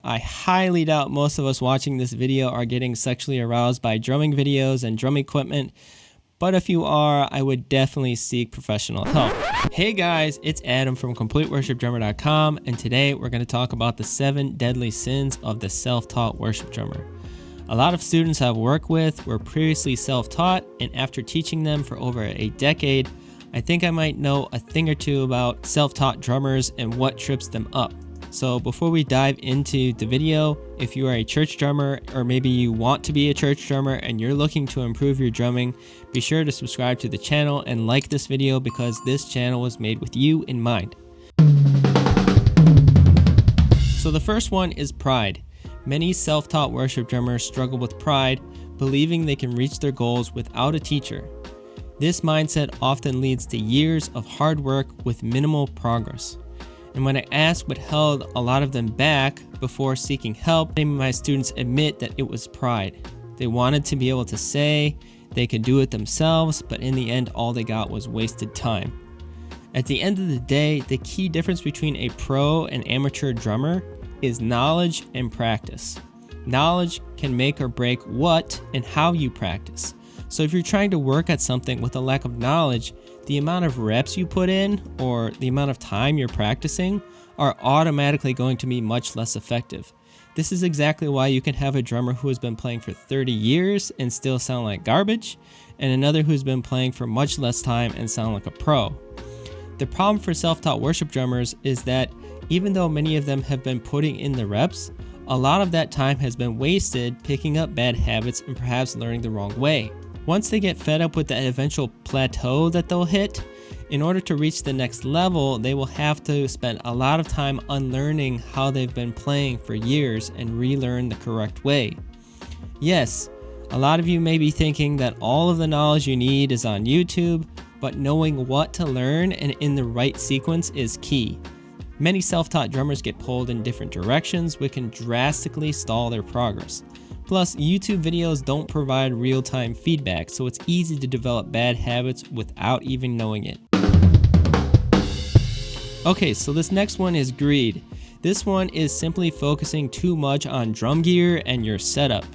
I highly doubt most of us watching this video are getting sexually aroused by drumming videos and drum equipment, but if you are, I would definitely seek professional help. Hey guys, it's Adam from CompleteWorshipDrummer.com, and today we're going to talk about the 7 deadly sins of the self-taught worship drummer. A lot of students I've worked with were previously self-taught, and after teaching them for over a decade, I think I might know a thing or two about self-taught drummers and what trips them up. So before we dive into the video, if you are a church drummer or maybe you want to be a church drummer and you're looking to improve your drumming, be sure to subscribe to the channel and like this video because this channel was made with you in mind. So the first one is pride. Many self-taught worship drummers struggle with pride, believing they can reach their goals without a teacher. This mindset often leads to years of hard work with minimal progress. And when I asked what held a lot of them back before seeking help, many of my students admit that it was pride. They wanted to be able to say they could do it themselves, but in the end, all they got was wasted time. At the end of the day, the key difference between a pro and amateur drummer is knowledge and practice. Knowledge can make or break what and how you practice. So if you're trying to work at something with a lack of knowledge, the amount of reps you put in or the amount of time you're practicing are automatically going to be much less effective. This is exactly why you can have a drummer who has been playing for 30 years and still sound like garbage, and another who's been playing for much less time and sound like a pro. The problem for self-taught worship drummers is that even though many of them have been putting in the reps, a lot of that time has been wasted picking up bad habits and perhaps learning the wrong way. Once they get fed up with the eventual plateau that they'll hit, in order to reach the next level, they will have to spend a lot of time unlearning how they've been playing for years and relearn the correct way. Yes, a lot of you may be thinking that all of the knowledge you need is on YouTube, but knowing what to learn and in the right sequence is key. Many self-taught drummers get pulled in different directions, which can drastically stall their progress. Plus, YouTube videos don't provide real-time feedback, so it's easy to develop bad habits without even knowing it. Okay, so this next one is greed. This one is simply focusing too much on drum gear and your setup.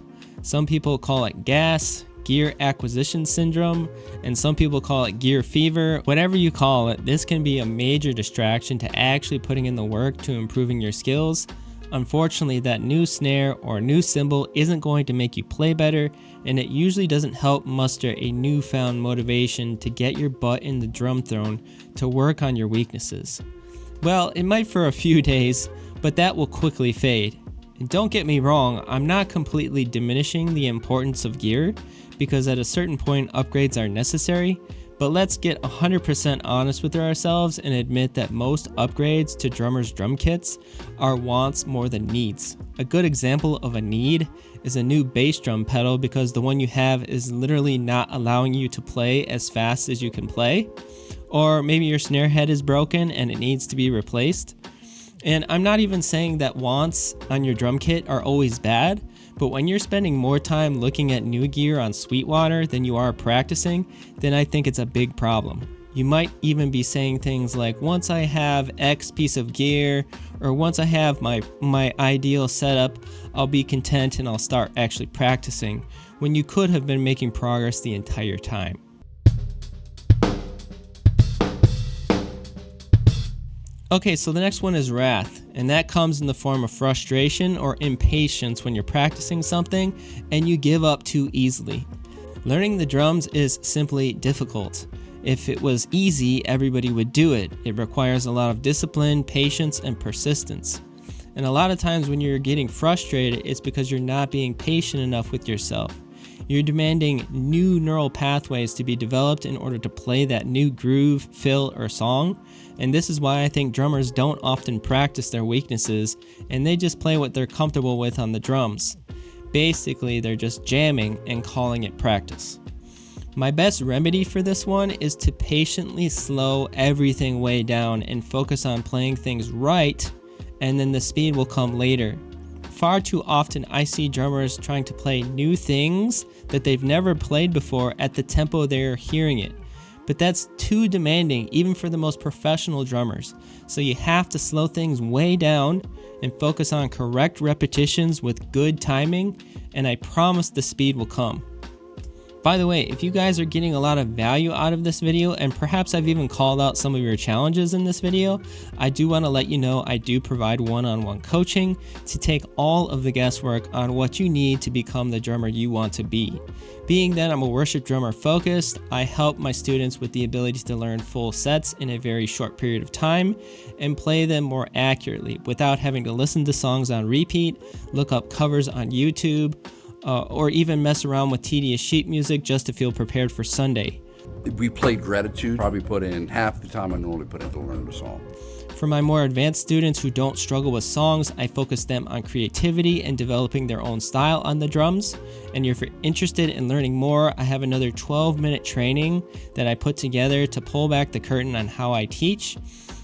Some people call it gas, gear acquisition syndrome, and some people call it gear fever. Whatever you call it, this can be a major distraction to actually putting in the work to improving your skills. Unfortunately, that new snare or new cymbal isn't going to make you play better, and it usually doesn't help muster a newfound motivation to get your butt in the drum throne to work on your weaknesses. Well, it might for a few days, but that will quickly fade. And don't get me wrong, I'm not completely diminishing the importance of gear, because at a certain point upgrades are necessary, but let's get 100% honest with ourselves and admit that most upgrades to drummers' drum kits are wants more than needs. A good example of a need is a new bass drum pedal because the one you have is literally not allowing you to play as fast as you can play. Or maybe your snare head is broken and it needs to be replaced. And I'm not even saying that wants on your drum kit are always bad, but when you're spending more time looking at new gear on Sweetwater than you are practicing, then I think it's a big problem. You might even be saying things like, once I have X piece of gear, or once I have my ideal setup, I'll be content and I'll start actually practicing, when you could have been making progress the entire time. Okay, so the next one is wrath, and that comes in the form of frustration or impatience when you're practicing something and you give up too easily. Learning the drums is simply difficult. If it was easy, everybody would do it. It requires a lot of discipline, patience, and persistence. And a lot of times when you're getting frustrated, it's because you're not being patient enough with yourself. You're demanding new neural pathways to be developed in order to play that new groove, fill, or song. And this is why I think drummers don't often practice their weaknesses and they just play what they're comfortable with on the drums. Basically, they're just jamming and calling it practice. My best remedy for this one is to patiently slow everything way down and focus on playing things right, and then the speed will come later. Far too often I see drummers trying to play new things that they've never played before at the tempo they're hearing it. but that's too demanding even for the most professional drummers. So you have to slow things way down and focus on correct repetitions with good timing, and I promise the speed will come. By the way, if you guys are getting a lot of value out of this video, and perhaps I've even called out some of your challenges in this video, I do want to let you know I do provide one-on-one coaching to take all of the guesswork on what you need to become the drummer you want to be. Being that I'm a worship drummer focused, I help my students with the ability to learn full sets in a very short period of time and play them more accurately without having to listen to songs on repeat, look up covers on YouTube, or even mess around with tedious sheet music just to feel prepared for Sunday. We played Gratitude, probably put in half the time I normally put into learning the song. For my more advanced students who don't struggle with songs, I focus them on creativity and developing their own style on the drums. And if you're interested in learning more, I have another 12-minute training that I put together to pull back the curtain on how I teach.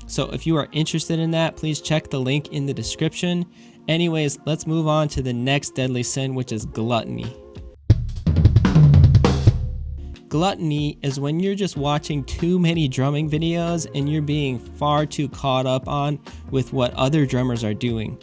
So if you are interested in that, please check the link in the description. Anyways, let's move on to the next deadly sin, which is gluttony. Gluttony is when you're just watching too many drumming videos and you're being far too caught up on with what other drummers are doing.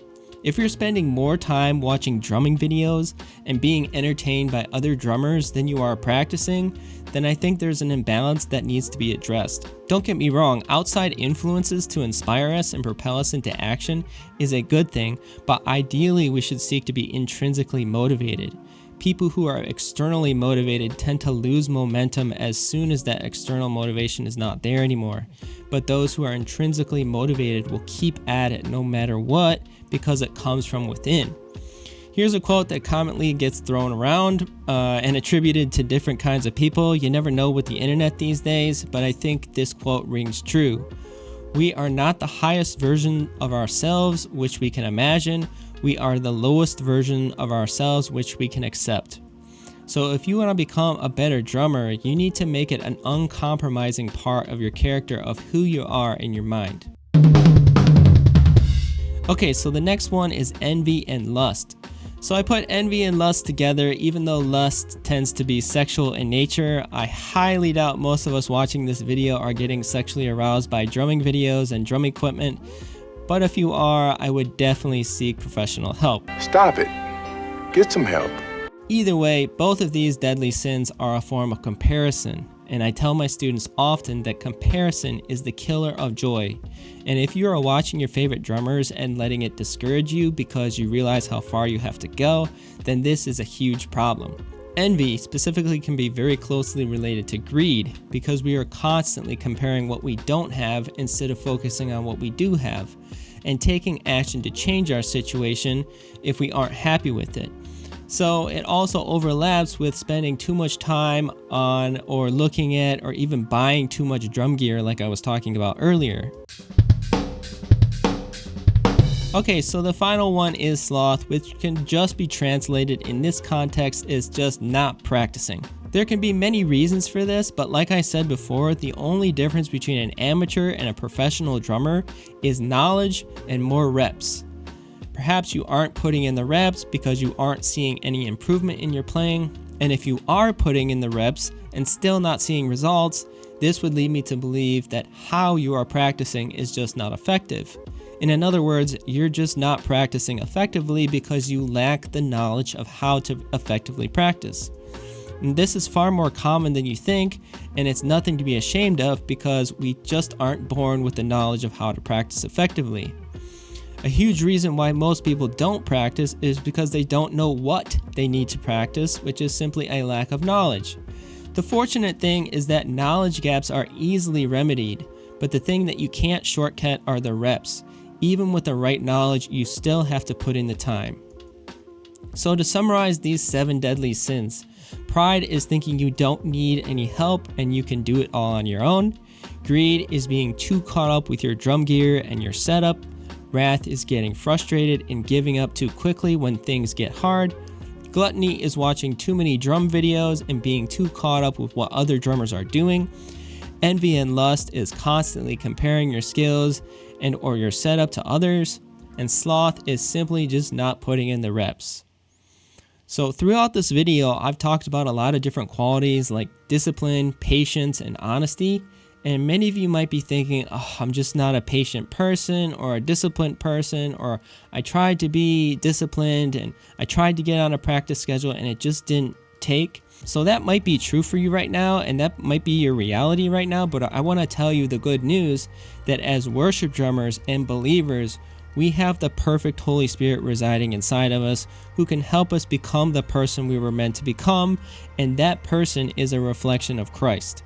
If you're spending more time watching drumming videos and being entertained by other drummers than you are practicing, then I think there's an imbalance that needs to be addressed. Don't get me wrong, outside influences to inspire us and propel us into action is a good thing, but ideally we should seek to be intrinsically motivated. People who are externally motivated tend to lose momentum as soon as that external motivation is not there anymore. But those who are intrinsically motivated will keep at it no matter what because it comes from within. Here's a quote that commonly gets thrown around and attributed to different kinds of people. You never know with the internet these days, but I think this quote rings true. We are not the highest version of ourselves which we can imagine. We are the lowest version of ourselves which we can accept. So if you want to become a better drummer, you need to make it an uncompromising part of your character of who you are in your mind. Okay, so the next one is envy and lust. So I put envy and lust together. Even though lust tends to be sexual in nature, I highly doubt most of us watching this video are getting sexually aroused by drumming videos and drum equipment. But if you are, I would definitely seek professional help. Stop it. Get some help. Either way, both of these deadly sins are a form of comparison. And I tell my students often that comparison is the killer of joy. And if you are watching your favorite drummers and letting it discourage you because you realize how far you have to go, then this is a huge problem. Envy specifically can be very closely related to greed because we are constantly comparing what we don't have instead of focusing on what we do have and taking action to change our situation if we aren't happy with it. So it also overlaps with spending too much time on or looking at or even buying too much drum gear like I was talking about earlier. Okay, so the final one is sloth, which can just be translated in this context is just not practicing. There can be many reasons for this, but like I said before, the only difference between an amateur and a professional drummer is knowledge and more reps. Perhaps you aren't putting in the reps because you aren't seeing any improvement in your playing, and if you are putting in the reps and still not seeing results, this would lead me to believe that how you are practicing is just not effective. In other words, you're just not practicing effectively because you lack the knowledge of how to effectively practice. And this is far more common than you think, and it's nothing to be ashamed of because we just aren't born with the knowledge of how to practice effectively. A huge reason why most people don't practice is because they don't know what they need to practice, which is simply a lack of knowledge. The fortunate thing is that knowledge gaps are easily remedied, but the thing that you can't shortcut are the reps. Even with the right knowledge, you still have to put in the time. So to summarize these 7 deadly sins, pride is thinking you don't need any help and you can do it all on your own. Greed is being too caught up with your drum gear and your setup. Wrath is getting frustrated and giving up too quickly when things get hard. Gluttony is watching too many drum videos and being too caught up with what other drummers are doing. Envy and lust is constantly comparing your skills and or your setup to others. And sloth is simply just not putting in the reps. So throughout this video, I've talked about a lot of different qualities like discipline, patience, and honesty. And many of you might be thinking, oh, I'm just not a patient person or a disciplined person, or I tried to be disciplined and I tried to get on a practice schedule and it just didn't take. So that might be true for you right now, and that might be your reality right now, but I want to tell you the good news that as worship drummers and believers, we have the perfect Holy Spirit residing inside of us who can help us become the person we were meant to become, and that person is a reflection of Christ.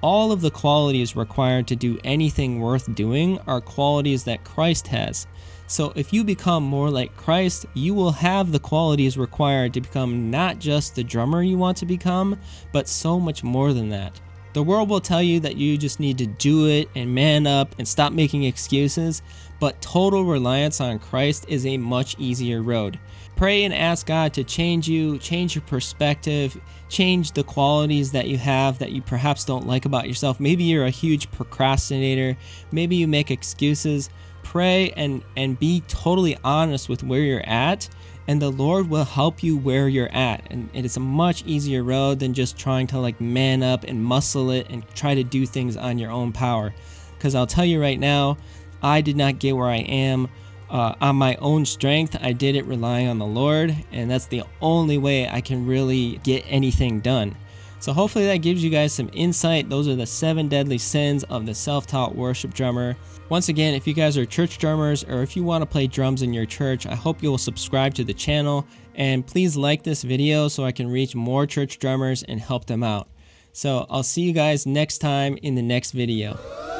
All of the qualities required to do anything worth doing are qualities that Christ has. So if you become more like Christ, you will have the qualities required to become not just the drummer you want to become, but so much more than that. The world will tell you that you just need to do it and man up and stop making excuses, but total reliance on Christ is a much easier road. Pray and ask God to change you, change your perspective, change the qualities that you have that you perhaps don't like about yourself. Maybe you're a huge procrastinator. Maybe you make excuses. Pray and be totally honest with where you're at, and the Lord will help you where you're at. And it's a much easier road than just trying to like man up and muscle it and try to do things on your own power. Because I'll tell you right now, I did not get where I am on my own strength. I did it relying on the Lord, and that's the only way I can really get anything done. So hopefully that gives you guys some insight. Those are the 7 deadly sins of the self-taught worship drummer. Once again, if you guys are church drummers or if you want to play drums in your church, I hope you'll subscribe to the channel, and please like this video so I can reach more church drummers and help them out. So I'll see you guys next time in the next video.